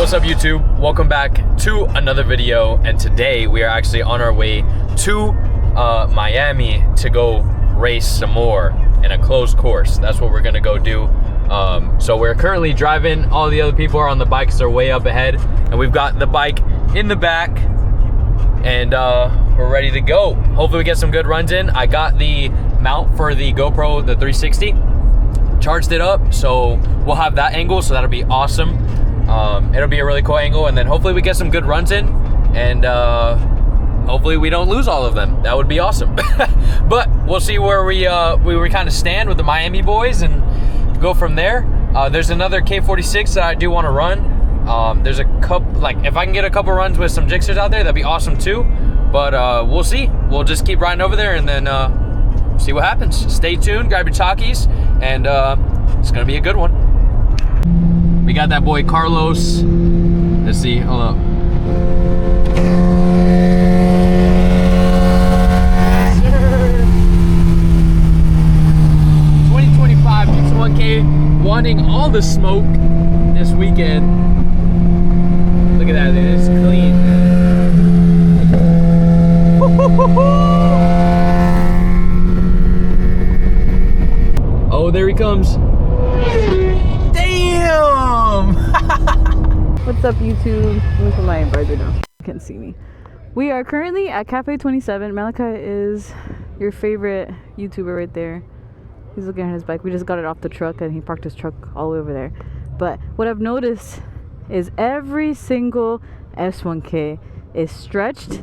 What's up YouTube? Welcome back to another video, and today we are actually on our way to Miami to go race some more in a closed course. That's what we're gonna go do. So we're currently driving. All the other people are on the bikes, they're way up ahead, and we've got the bike in the back, and we're ready to go. Hopefully we get some good runs in. I got the mount for the GoPro, the 360, charged it up, so we'll have that angle, so that'll be awesome. It'll be a really cool angle, and then hopefully we get some good runs in, and hopefully we don't lose all of them. That would be awesome. But we'll see where we kind of stand with the Miami boys and go from there. There's another K46 that I do want to run. There's a couple, like if I can get a couple runs with some Gsxrs out there, that'd be awesome too. But we'll see. We'll just keep riding over there and then see what happens. Stay tuned, grab your talkies, and it's gonna be a good one. We got that boy Carlos. Let's see, hold up. Gsxr wanting all the smoke this weekend. Look at that, dude. It's clean. Oh, there he comes. Damn! What's up YouTube? Let me put my visor down. You can't see me. We are currently at Cafe 27. Malachi is your favorite YouTuber right there. He's looking at his bike. We just got it off the truck and he parked his truck all the way over there. But what I've noticed is every single S1K is stretched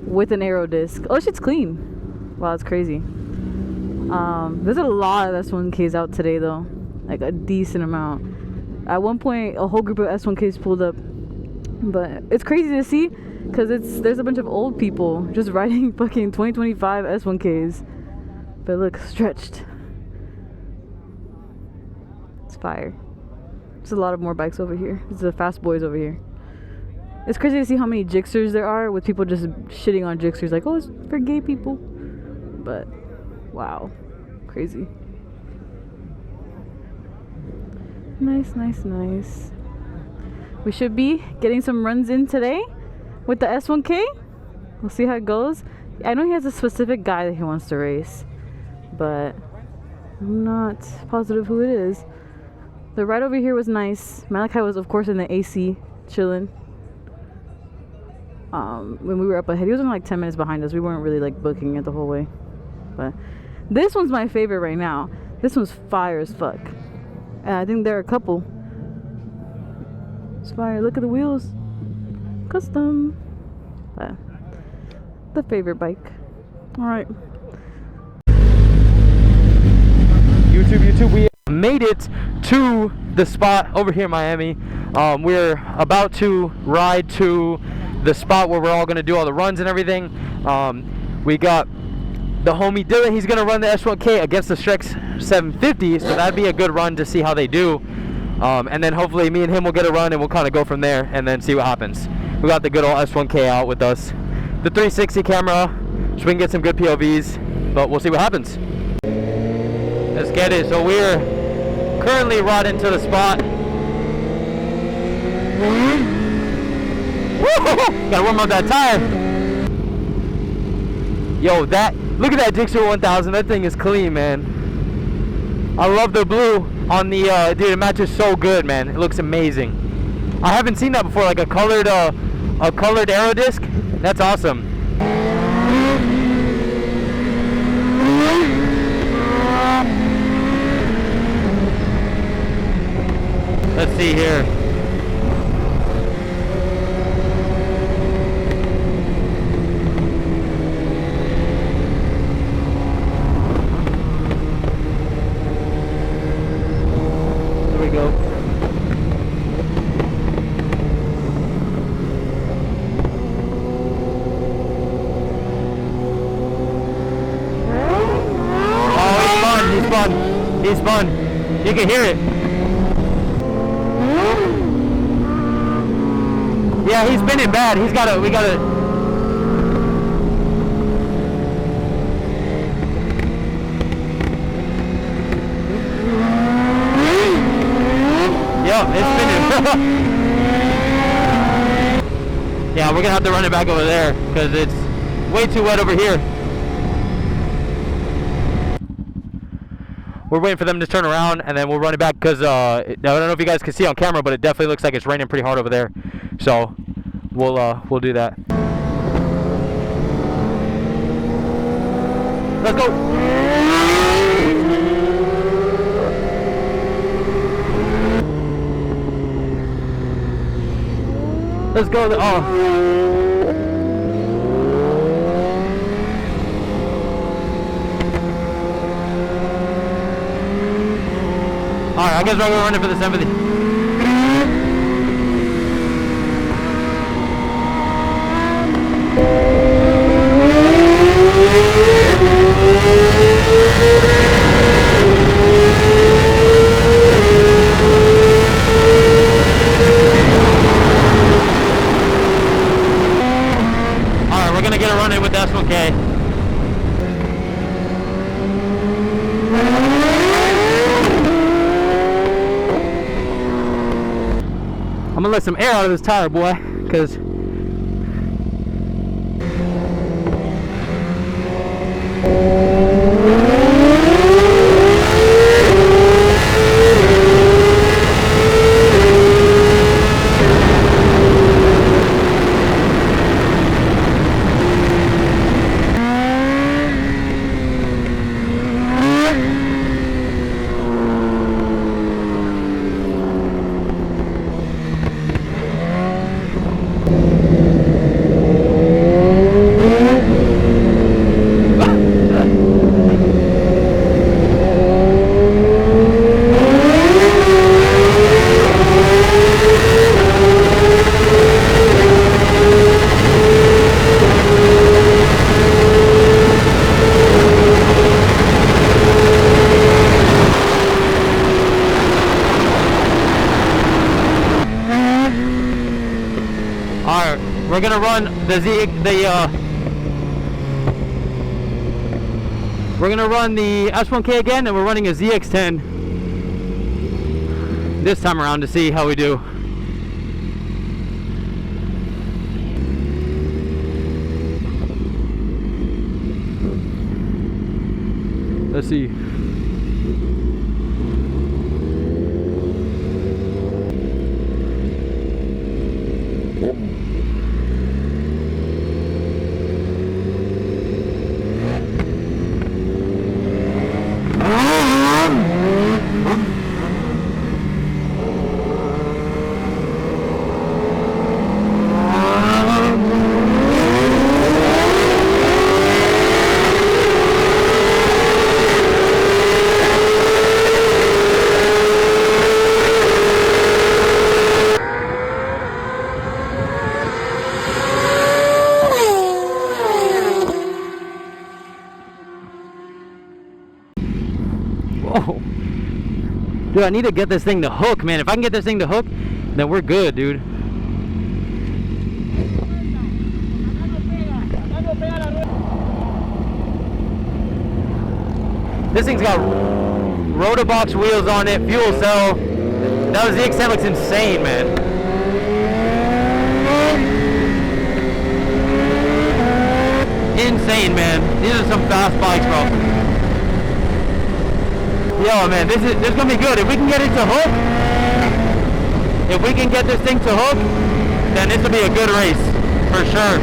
with an aero disc. Oh, shit's clean. Wow, it's crazy. There's a lot of S1Ks out today though. Like a decent amount. At one point, a whole group of S1Ks pulled up. But it's crazy to see because there's a bunch of old people just riding fucking 2025 S1Ks. But look, stretched. It's fire. There's a lot of more bikes over here. There's the fast boys over here. It's crazy to see how many Gsxrs there are with people just shitting on Gsxrs like, oh, it's for gay people. But wow, crazy. Nice, nice, nice. We should be getting some runs in today with the S1K. We'll see how it goes. I know he has a specific guy that he wants to race, but I'm not positive who it is. The ride over here was nice. Malachi was, of course, in the AC, chilling. When we were up ahead, he was only like 10 minutes behind us. We weren't really like booking it the whole way. But this one's my favorite right now. This one's fire as fuck. I think there are a couple. It's fire. Look at the wheels. Custom. But the favorite bike. Alright. YouTube, we made it to the spot over here in Miami. We're about to ride to the spot where we're all gonna do all the runs and everything. We got the homie Dylan. He's gonna run the S1K against the Gsxr 750, so that'd be a good run to see how they do. And then hopefully me and him will get a run and we'll kind of go from there and then see what happens. We got the good old S1K out with us, the 360 camera, so we can get some good POVs, but we'll see what happens. Let's get it. So we're currently riding to the spot. Gotta warm up that tire. Yo, look at that Gsxr 1000. That thing is clean, man. I love the blue on the dude. It matches so good, man. It looks amazing. I haven't seen that before, like a colored aero disc. That's awesome. Let's see here. There we go. Oh, he's spun. You can hear it. Yeah, he's spinning bad. We gotta. Yep, it's spinning. Yeah, we're gonna have to run it back over there because it's way too wet over here. We're waiting for them to turn around and then we'll run it back because I don't know if you guys can see on camera, but it definitely looks like it's raining pretty hard over there. So we'll do that. Let's go. Let's go. Alright, I guess we're gonna run it for the 70. Alright, we're gonna get a run in with the S1000RR. I'm gonna let some air out of this tire, boy, because we're gonna run we're gonna run the S1000RR again, and we're running a ZX10 this time around to see how we do. Let's see. Whoa. Dude, I need to get this thing to hook, man. If I can get this thing to hook, then we're good, dude. This thing's got Rotobox wheels on it, fuel cell. That ZX10 looks insane, man. Insane, man. These are some fast bikes, bro. Yo, man, this is gonna be good. If we can get it to hook, if we can get this thing to hook, then this will be a good race for sure.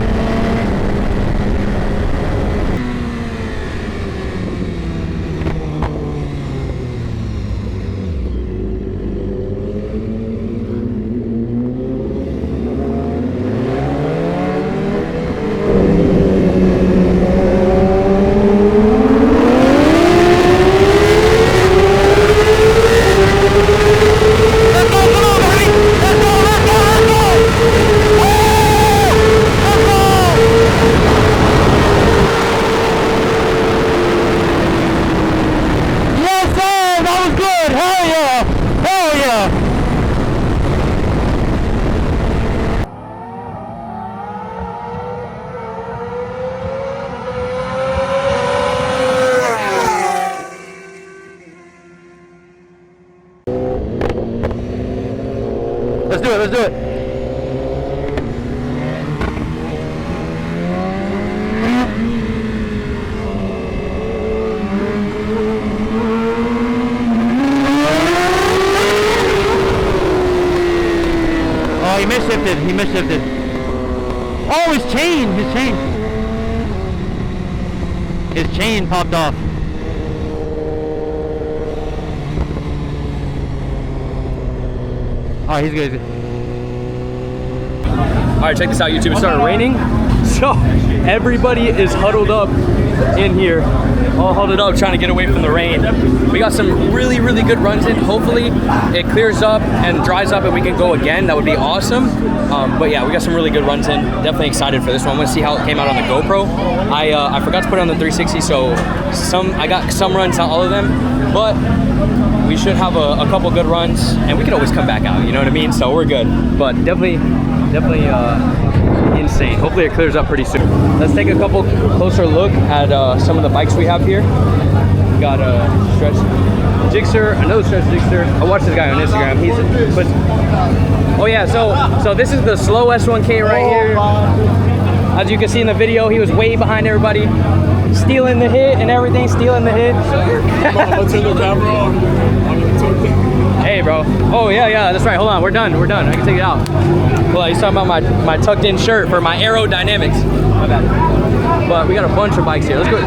Let's do it, let's do it. Oh, he misshifted. He misshifted. Oh, his chain. His chain. His chain popped off. Oh, he's good. All right, check this out, YouTube. It started raining, so everybody is huddled up in here, all huddled up, trying to get away from the rain. We got some really, really good runs in. Hopefully, it clears up and dries up, and we can go again. That would be awesome. But yeah, we got some really good runs in. Definitely excited for this one. I'm gonna see how it came out on the GoPro. I forgot to put it on the 360, so I got some runs, not all of them, but we should have a couple good runs, and we can always come back out. You know what I mean? So we're good. But definitely insane. Hopefully it clears up pretty soon. Let's take a couple closer look at some of the bikes we have here. We got a stretch Gsxr, another stretch Gsxr. I watched this guy on Instagram. Oh yeah, so this is the slow S1K right here. As you can see in the video, he was way behind everybody, stealing the hit and everything, stealing the hit. Let's turn the camera on. Hey, bro. Oh, yeah, that's right. Hold on, we're done. I can take it out. Well, he's talking about my tucked in shirt for my aerodynamics. My bad. But we got a bunch of bikes here. Let's go.